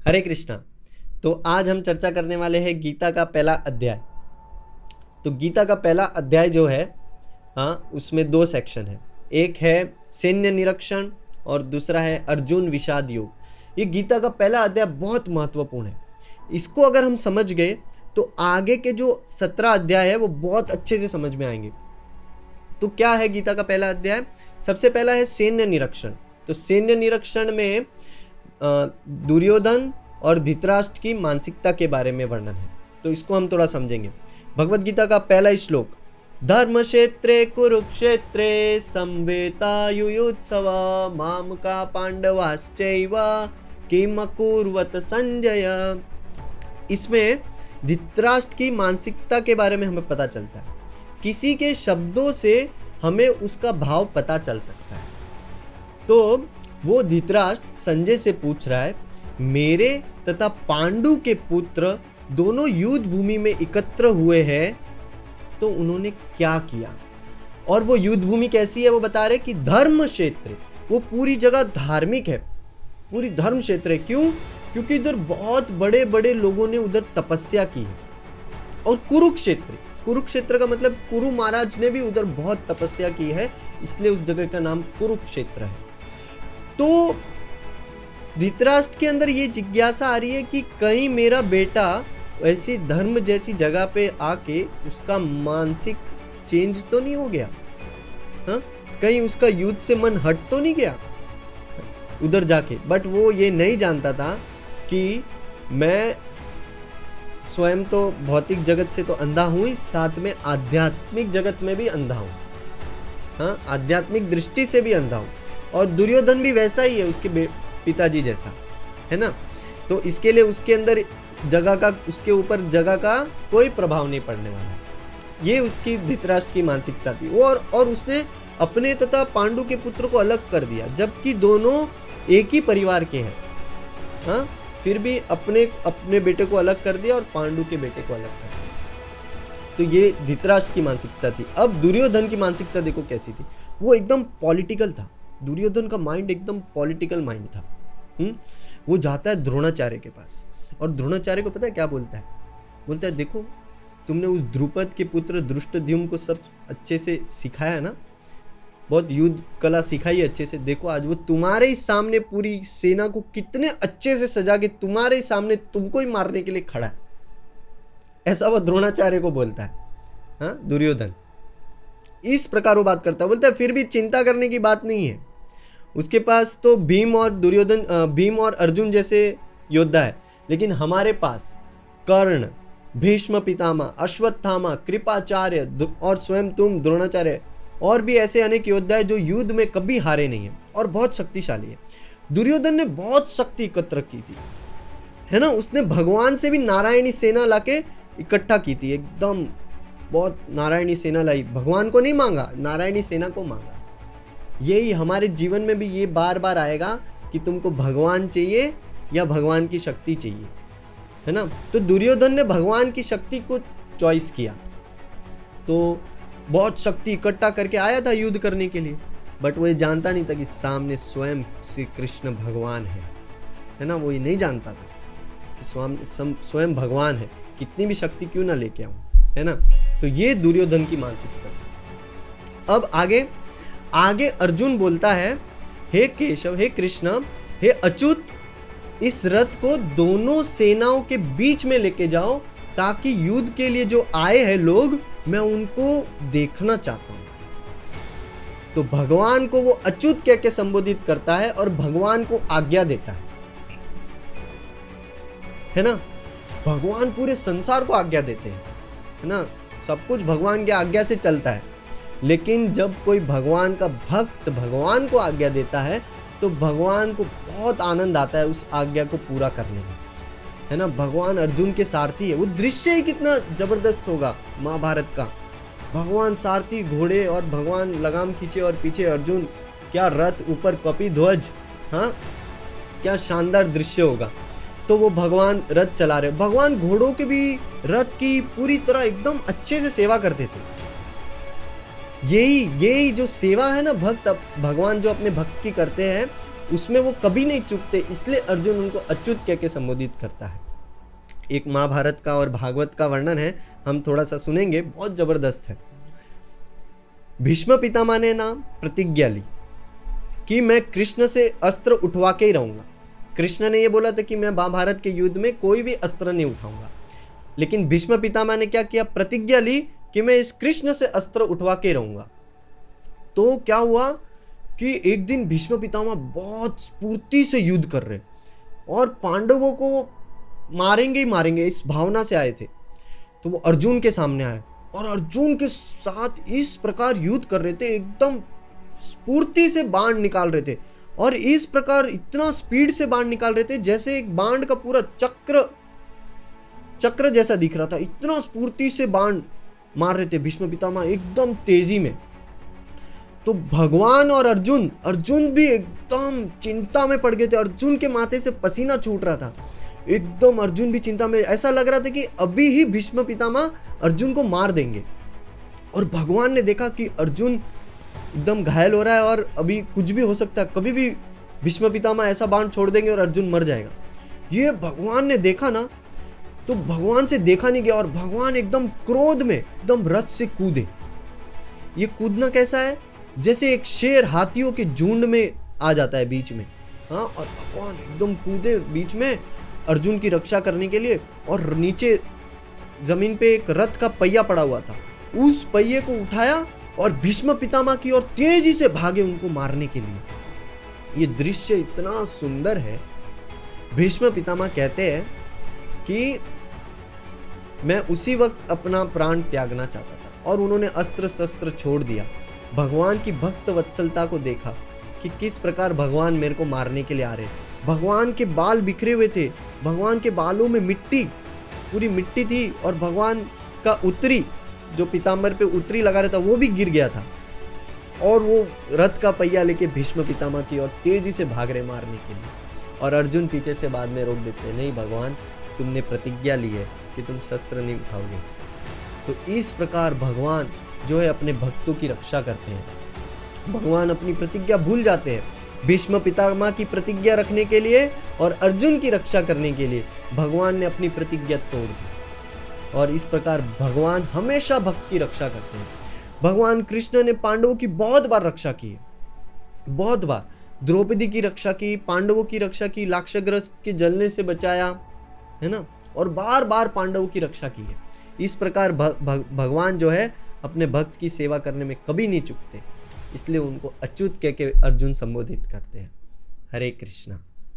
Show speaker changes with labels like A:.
A: हरे कृष्णा। तो आज हम चर्चा करने वाले हैं गीता का पहला अध्याय। तो गीता का पहला अध्याय जो है उसमें दो सेक्शन है। एक है सैन्य निरीक्षण और दूसरा है अर्जुन विषाद योग। ये गीता का पहला अध्याय बहुत महत्वपूर्ण है। इसको अगर हम समझ गए तो आगे के जो 17 अध्याय है वो बहुत अच्छे से समझ में आएंगे। तो क्या है गीता का पहला अध्याय? सबसे पहला है सैन्य निरीक्षण। तो सैन्य निरीक्षण में दुर्योधन और धृतराष्ट्र की मानसिकता के बारे में वर्णन है। तो इसको हम थोड़ा समझेंगे। भगवत गीता का पहला श्लोक, धर्म क्षेत्रे कुरुक्षेत्रे संवेतायुयुत्सव मामका पांडवाश्चैव किम अकुर्वत संजय। इसमें धृतराष्ट्र की मानसिकता के बारे में हमें पता चलता है। किसी के शब्दों से हमें उसका भाव पता चल सकता है। तो वो धृतराष्ट्र संजय से पूछ रहा है, मेरे तथा पांडु के पुत्र दोनों युद्ध भूमि में एकत्र हुए हैं, तो उन्होंने क्या किया? और वो युद्ध भूमि कैसी है वो बता रहे कि धर्म क्षेत्र, वो पूरी जगह धार्मिक है, पूरी धर्म क्षेत्र है। क्यों? क्योंकि इधर बहुत बड़े बड़े लोगों ने उधर तपस्या की है। और कुरुक्षेत्र का मतलब कुरु महाराज ने भी उधर बहुत तपस्या की है, इसलिए उस जगह का नाम कुरुक्षेत्र है। तो धृतराष्ट्र के अंदर ये जिज्ञासा आ रही है कि कहीं मेरा बेटा ऐसी धर्म जैसी जगह पे आके उसका मानसिक चेंज तो नहीं हो गया? कहीं उसका युद्ध से मन हट तो नहीं गया उधर जाके? बट वो ये नहीं जानता था कि मैं स्वयं तो भौतिक जगत से तो अंधा हूँ, साथ में आध्यात्मिक जगत में भी अंधा हूँ। आध्यात्मिक दृष्टि से भी अंधा हूँ। और दुर्योधन भी वैसा ही है, उसके पिताजी जैसा, है ना। तो इसके लिए उसके अंदर उसके ऊपर जगह का कोई प्रभाव नहीं पड़ने वाला। ये उसकी धृतराष्ट्र की मानसिकता थी। वो और उसने अपने तथा पांडु के पुत्र को अलग कर दिया, जबकि दोनों एक ही परिवार के हैं। फिर भी अपने बेटे को अलग कर दिया और पांडु के बेटे को अलग कर दिया। तो ये धृतराष्ट्र की मानसिकता थी। अब दुर्योधन की मानसिकता देखो कैसी थी। वो एकदम पॉलिटिकल था। दुर्योधन का माइंड एकदम पॉलिटिकल माइंड था। वो जाता है द्रोणाचार्य के पास और द्रोणाचार्य को पता है क्या बोलता है? बोलता है, देखो तुमने उस द्रुपद के पुत्र धृष्टद्युम्न को सब अच्छे से सिखाया ना, बहुत युद्ध कला सिखाई अच्छे से। देखो आज वो तुम्हारे ही सामने पूरी सेना को कितने अच्छे से सजा के तुम्हारे ही सामने तुमको ही मारने के लिए खड़ा है। ऐसा वो द्रोणाचार्य को बोलता है। दुर्योधन इस प्रकार वो बात करता है। बोलता है फिर भी चिंता करने की बात नहीं है, उसके पास तो भीम और अर्जुन जैसे योद्धा है, लेकिन हमारे पास कर्ण, भीष्म पितामह, अश्वत्थामा, कृपाचार्य और स्वयं तुम द्रोणाचार्य और भी ऐसे अनेक योद्धा है जो युद्ध में कभी हारे नहीं है और बहुत शक्तिशाली है। दुर्योधन ने बहुत शक्ति एकत्र की थी, है ना। उसने भगवान से भी नारायणी सेना लाके इकट्ठा की थी, एकदम बहुत नारायणी सेना लाई। भगवान को नहीं मांगा, नारायणी सेना को मांगा। यही हमारे जीवन में भी ये बार बार आएगा कि तुमको भगवान चाहिए या भगवान की शक्ति चाहिए, है ना। तो दुर्योधन ने भगवान की शक्ति को चॉइस किया, तो बहुत शक्ति इकट्ठा करके आया था युद्ध करने के लिए। बट वो ये जानता नहीं था कि सामने स्वयं श्री कृष्ण भगवान है ना। वो ये नहीं जानता था कि स्वयं भगवान है, कितनी भी शक्ति क्यों ना लेके आऊं, है ना। तो ये दुर्योधन की मानसिकता थी। अब आगे अर्जुन बोलता है, हे केशव, हे कृष्ण, हे अच्युत, इस रथ को दोनों सेनाओं के बीच में लेके जाओ, ताकि युद्ध के लिए जो आए हैं लोग, मैं उनको देखना चाहता हूं। तो भगवान को वो अच्युत कह के संबोधित करता है और भगवान को आज्ञा देता है ना। भगवान पूरे संसार को आज्ञा देते हैं, है ना। सब कुछ भगवान की आज्ञा से चलता है। लेकिन जब कोई भगवान का भक्त भगवान को आज्ञा देता है तो भगवान को बहुत आनंद आता है उस आज्ञा को पूरा करने में, है ना। भगवान अर्जुन के सारथी है। वो दृश्य ही कितना जबरदस्त होगा महाभारत का। भगवान सारथी घोड़े और भगवान लगाम खींचे और पीछे अर्जुन, क्या रथ, ऊपर कपि ध्वज, क्या शानदार दृश्य होगा। तो वो भगवान रथ चला रहे, भगवान घोड़ों के भी रथ की पूरी तरह एकदम अच्छे से सेवा करते थे। यही जो सेवा है ना, भगवान जो अपने भक्त की करते हैं, उसमें वो कभी नहीं चूकते, इसलिए अर्जुन उनको अच्युत कह के संबोधित करता है। एक महाभारत का और भागवत का वर्णन है, हम थोड़ा सा सुनेंगे, बहुत जबरदस्त है। भीष्म पितामह ने ना प्रतिज्ञा ली कि मैं कृष्ण से अस्त्र उठवा के ही रहूंगा। कृष्ण ने ये बोला था कि मैं महाभारत के युद्ध में कोई भी अस्त्र नहीं उठाऊंगा, लेकिन भीष्म पितामह ने क्या किया, प्रतिज्ञा ली कि मैं इस कृष्ण से अस्त्र उठवा के रहूंगा। तो क्या हुआ कि एक दिन भीष्म पितामह बहुत स्फूर्ति से युद्ध कर रहे और पांडवों को मारेंगे ही मारेंगे, इस भावना से आए थे। तो वो अर्जुन के सामने आए और अर्जुन के साथ इस प्रकार युद्ध कर रहे थे, एकदम स्फूर्ति से बाण निकाल रहे थे और इस प्रकार इतना स्पीड से बाण निकाल रहे थे जैसे एक बाण का पूरा चक्र जैसा दिख रहा था। इतना स्फूर्ति से बाण मार रहे थे भीष्म पितामह एकदम तेजी में। तो भगवान और अर्जुन भी एकदम चिंता में पड़ गए थे। अर्जुन के माथे से पसीना छूट रहा था, एकदम अर्जुन भी चिंता में, ऐसा लग रहा था कि अभी ही भीष्म पितामह अर्जुन को मार देंगे। और भगवान ने देखा कि अर्जुन एकदम घायल हो रहा है और अभी कुछ भी हो सकता है, कभी भी भीष्म पितामह ऐसा बाण छोड़ देंगे और अर्जुन मर जाएगा। ये भगवान ने देखा ना, तो भगवान से देखा नहीं गया और भगवान एकदम क्रोध में एकदम रथ से कूदे। ये कूदना कैसा है, जैसे एक शेर हाथियों के झुंड में आ जाता है बीच में, हाँ, और भगवान एकदम कूदे बीच में अर्जुन की रक्षा करने के लिए। और नीचे जमीन पे एक रथ का पहिया पड़ा हुआ था, उस पहिए को उठाया और भीष्म पितामह की ओर तेजी से भागे उनको मारने के लिए। ये दृश्य इतना सुंदर है। भीष्म पितामह कहते हैं कि मैं उसी वक्त अपना प्राण त्यागना चाहता था और उन्होंने अस्त्र शस्त्र छोड़ दिया। भगवान की भक्त वत्सलता को देखा कि किस प्रकार भगवान मेरे को मारने के लिए आ रहे। भगवान के बाल बिखरे हुए थे, भगवान के बालों में मिट्टी, पूरी मिट्टी थी और भगवान का उत्तरी, जो पीताम्बर पे उत्तरी लगा रहता, वो भी गिर गया था। और वो रथ का पहिया लेके भीष्म पितामह की ओर तेजी से भाग रहे मारने के लिए। और अर्जुन पीछे से बाद में रोक देते, नहीं भगवान, तुमने प्रतिज्ञा ली है कि तुम शस्त्र नहीं उठाओगे। तो इस प्रकार भगवान जो है अपने भक्तों की रक्षा करते हैं। भगवान अपनी प्रतिज्ञा भूल जाते हैं। भीष्म पितामह की प्रतिज्ञा रखने के लिए और अर्जुन की रक्षा करने के लिए भगवान ने अपनी प्रतिज्ञा तोड़ दी। और इस प्रकार भगवान हमेशा भक्त की रक्षा करते हैं। भगवान कृष्ण ने पांडवों की बहुत बार रक्षा की है, बहुत बार। द्रौपदी की रक्षा की, पांडवों की रक्षा की, लाक्षागृह के जलने से बचाया, है ना, और बार बार पांडवों की रक्षा की है। इस प्रकार भगवान जो है अपने भक्त की सेवा करने में कभी नहीं चूकते, इसलिए उनको अच्युत कह के अर्जुन संबोधित करते हैं। हरे कृष्णा।